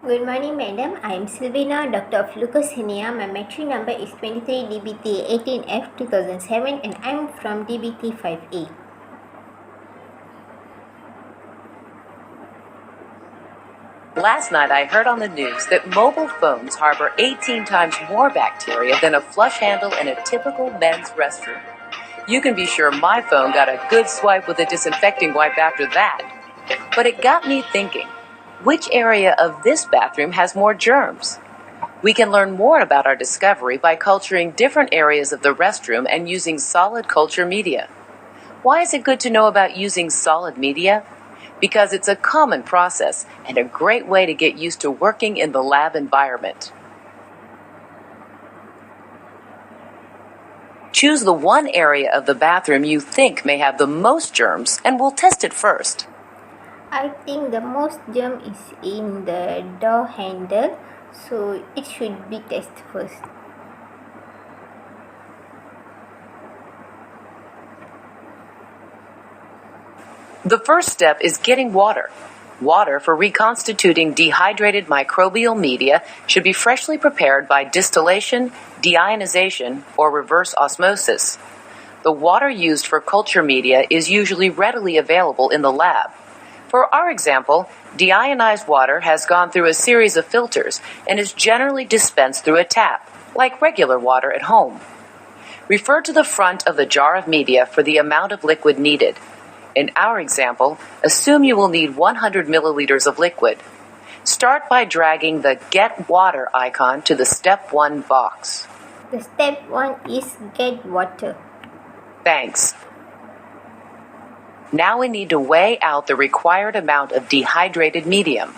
Good morning, madam. I am Silvina, Doctor of Sinniah. My matric number is 23 DBT 18F 2007 and I am from DBT 5A. Last night I heard on the news that mobile phones harbor 18 times more bacteria than a flush handle in a typical men's restroom. You can be sure my phone got a good swipe with a disinfecting wipe after that. But it got me thinking, which area of this bathroom has more germs? We can learn more about our discovery by culturing different areas of the restroom and using solid culture media. Why is it good to know about using solid media? Because it's a common process and a great way to get used to working in the lab environment. Choose the one area of the bathroom you think may have the most germs and we'll test it first. I think the most germ is in the door handle, so it should be tested first. The first step is getting water. Water for reconstituting dehydrated microbial media should be freshly prepared by distillation, deionization, or reverse osmosis. The water used for culture media is usually readily available in the lab. For our example, deionized water has gone through a series of filters and is generally dispensed through a tap, like regular water at home. Refer to the front of the jar of media for the amount of liquid needed. In our example, assume you will need 100 milliliters of liquid. Start by dragging the Get Water icon to the Step 1 box. The step 1 is get water. Thanks. Now we need to weigh out the required amount of dehydrated medium.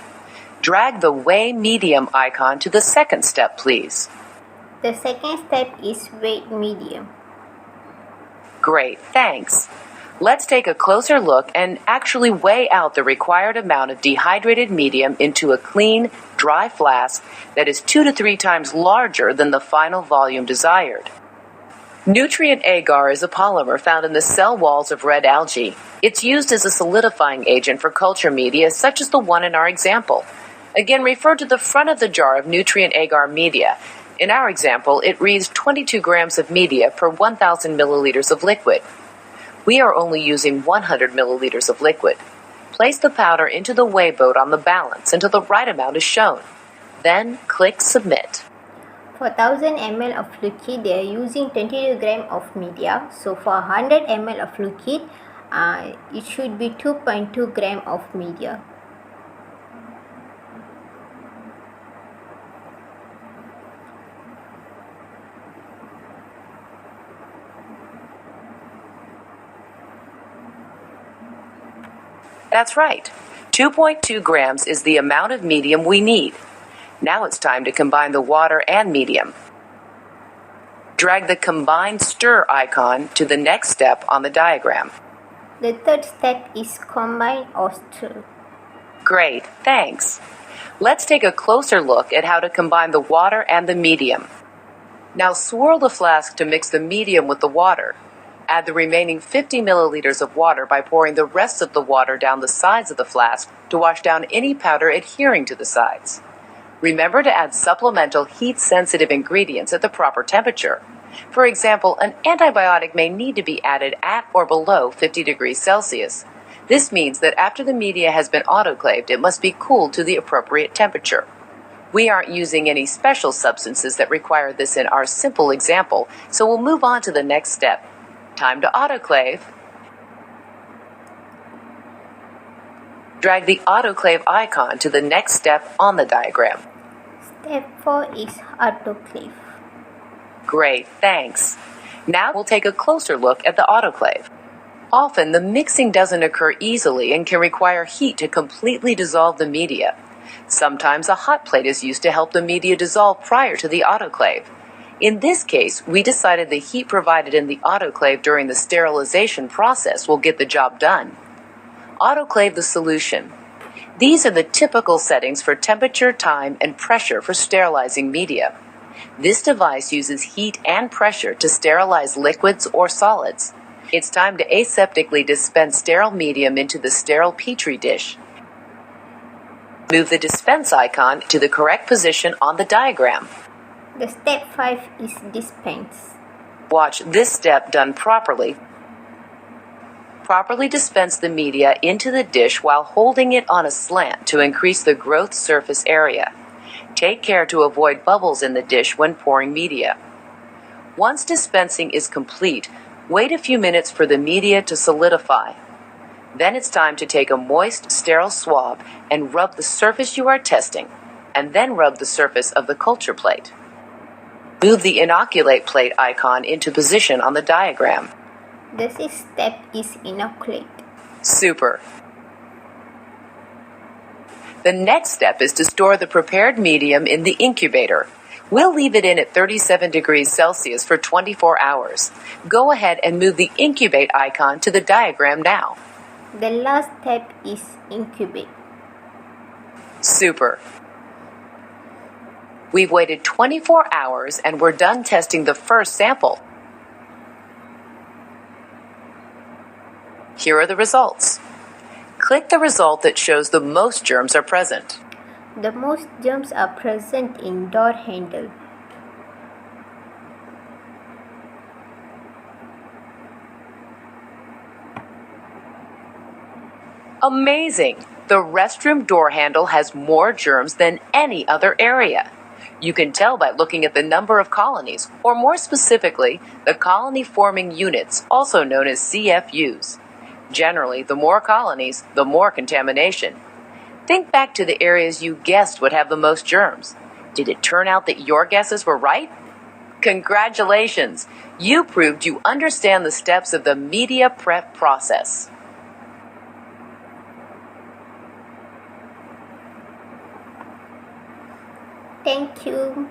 Drag the Weigh Medium icon to the second step, please. The second step is weight medium. Great, thanks. Let's take a closer look and actually weigh out the required amount of dehydrated medium into a clean, dry flask that is 2 to 3 times larger than the final volume desired. Nutrient agar is a polymer found in the cell walls of red algae. It's used as a solidifying agent for culture media such as the one in our example. Again, refer to the front of the jar of nutrient agar media. In our example, it reads 22 grams of media per 1,000 milliliters of liquid. We are only using 100 milliliters of liquid. Place the powder into the weigh boat on the balance until the right amount is shown. Then click Submit. For 1000 ml of liquid, they are using 22 grams of media. So for 100 ml of liquid, it should be 2.2 grams of media. That's right. 2.2 grams is the amount of medium we need. Now it's time to combine the water and medium. Drag the Combine Stir icon to the next step on the diagram. The third step is combine or stir. Great, thanks. Let's take a closer look at how to combine the water and the medium. Now swirl the flask to mix the medium with the water. Add the remaining 50 milliliters of water by pouring the rest of the water down the sides of the flask to wash down any powder adhering to the sides. Remember to add supplemental heat-sensitive ingredients at the proper temperature. For example, an antibiotic may need to be added at or below 50 degrees Celsius. This means that after the media has been autoclaved, it must be cooled to the appropriate temperature. We aren't using any special substances that require this in our simple example, so we'll move on to the next step. Time to autoclave. Drag the autoclave icon to the next step on the diagram. Step 4 is autoclave. Great, thanks. Now we'll take a closer look at the autoclave. Often the mixing doesn't occur easily and can require heat to completely dissolve the media. Sometimes a hot plate is used to help the media dissolve prior to the autoclave. In this case, we decided the heat provided in the autoclave during the sterilization process will get the job done. Autoclave the solution. These are the typical settings for temperature, time, and pressure for sterilizing media. This device uses heat and pressure to sterilize liquids or solids. It's time to aseptically dispense sterile medium into the sterile Petri dish. Move the dispense icon to the correct position on the diagram. The step 5 is dispense. Watch this step done properly. Properly dispense the media into the dish while holding it on a slant to increase the growth surface area. Take care to avoid bubbles in the dish when pouring media. Once dispensing is complete, wait a few minutes for the media to solidify. Then it's time to take a moist, sterile swab and rub the surface you are testing, and then rub the surface of the culture plate. Move the inoculate plate icon into position on the diagram. The 6th step is inoculate. Super. The next step is to store the prepared medium in the incubator. We'll leave it in at 37 degrees Celsius for 24 hours. Go ahead and move the incubate icon to the diagram now. The last step is incubate. Super. We've waited 24 hours and we're done testing the first sample. Here are the results. Click the result that shows the most germs are present. The most germs are present in door handle. Amazing! The restroom door handle has more germs than any other area. You can tell by looking at the number of colonies, or more specifically, the colony-forming units, also known as CFUs. Generally, the more colonies, the more contamination. Think back to the areas you guessed would have the most germs. Did it turn out that your guesses were right? Congratulations! You proved you understand the steps of the media prep process. Thank you.